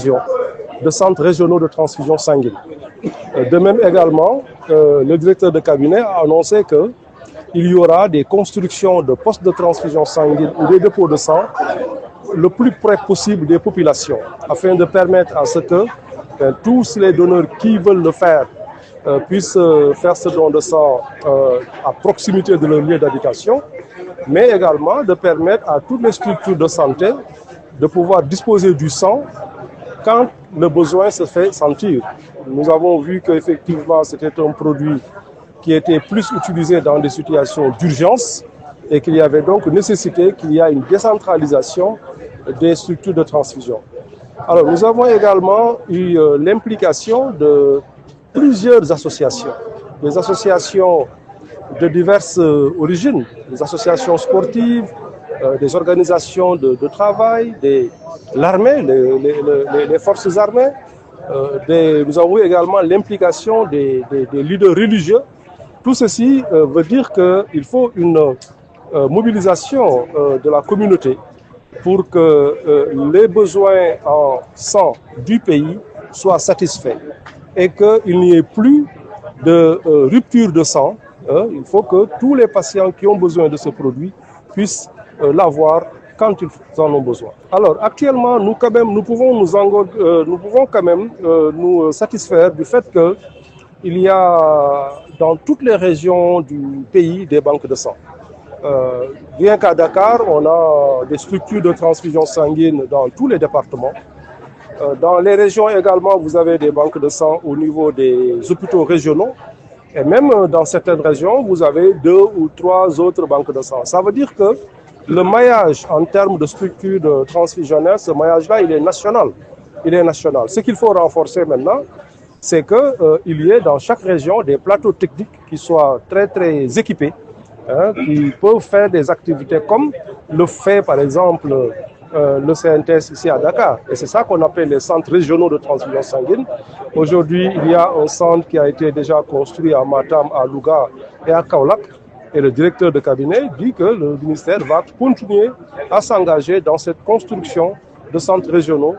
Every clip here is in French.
région de centres régionaux de transfusion sanguine. De même également, le directeur de cabinet a annoncé qu'il y aura des constructions de postes de transfusion sanguine ou des dépôts de sang le plus près possible des populations, afin de permettre à ce que tous les donneurs qui veulent le faire puissent faire ce don de sang à proximité de leur lieu d'habitation, mais également de permettre à toutes les structures de santé de pouvoir disposer du sang quand le besoin se fait sentir. Nous avons vu qu'effectivement c'était un produit qui était plus utilisé dans des situations d'urgence et qu'il y avait donc nécessité qu'il y ait une décentralisation des structures de transfusion. Alors nous avons également eu l'implication de plusieurs associations, des associations de diverses origines, des associations sportives, des organisations de travail, l'armée, les forces armées. Nous avons eu également l'implication des leaders religieux. Tout ceci veut dire qu'il faut une mobilisation de la communauté pour que les besoins en sang du pays soient satisfaits et qu'il n'y ait plus de rupture de sang. Il faut que tous les patients qui ont besoin de ce produit puissent l'avoir quand ils en ont besoin. Alors actuellement, nous pouvons quand même nous satisfaire du fait qu'il y a dans toutes les régions du pays des banques de sang. Rien qu'à Dakar, on a des structures de transfusion sanguine dans tous les départements. Dans les régions également, vous avez des banques de sang au niveau des hôpitaux régionaux. Et même dans certaines régions, vous avez 2 ou 3 autres banques de sang. Ça veut dire que le maillage en termes de structures de transfusionnaires, ce maillage-là, il est national. Il est national. Ce qu'il faut renforcer maintenant, c'est qu'il y ait dans chaque région des plateaux techniques qui soient très, très équipés, qui peuvent faire des activités comme le fait, par exemple, le CNTS ici à Dakar. Et c'est ça qu'on appelle les centres régionaux de transfusion sanguine. Aujourd'hui, il y a un centre qui a été déjà construit à Matam, à Louga et à Kaolack. Et le directeur de cabinet dit que le ministère va continuer à s'engager dans cette construction de centres régionaux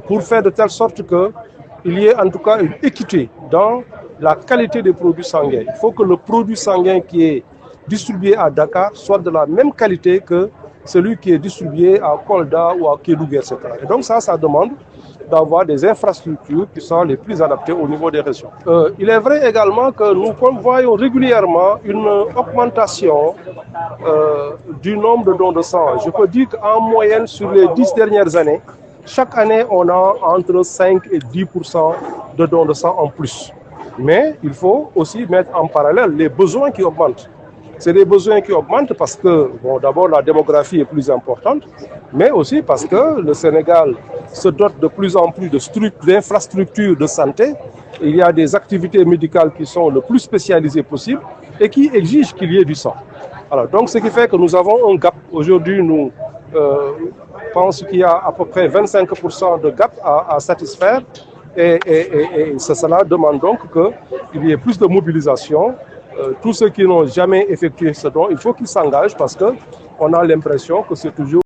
pour faire de telle sorte qu'il y ait en tout cas une équité dans la qualité des produits sanguins. Il faut que le produit sanguin qui est distribué à Dakar soit de la même qualité que celui qui est distribué à Kolda ou à Kédougou, etc. Et donc ça demande d'avoir des infrastructures qui sont les plus adaptées au niveau des régions. Il est vrai également que nous voyons régulièrement une augmentation du nombre de dons de sang. Je peux dire qu'en moyenne, sur les 10 dernières années, chaque année, on a entre 5 et 10% de dons de sang en plus. Mais il faut aussi mettre en parallèle les besoins qui augmentent. C'est des besoins qui augmentent parce que, bon, d'abord, la démographie est plus importante, mais aussi parce que le Sénégal se dote de plus en plus d'infrastructures de santé. Il y a des activités médicales qui sont le plus spécialisées possible et qui exigent qu'il y ait du sang. Alors, donc, ce qui fait que nous avons un gap. Aujourd'hui, nous pensons qu'il y a à peu près 25% de gap à satisfaire et cela demande donc qu'il y ait plus de mobilisation. Tous ceux qui n'ont jamais effectué ce don, il faut qu'ils s'engagent parce qu'on a l'impression que c'est toujours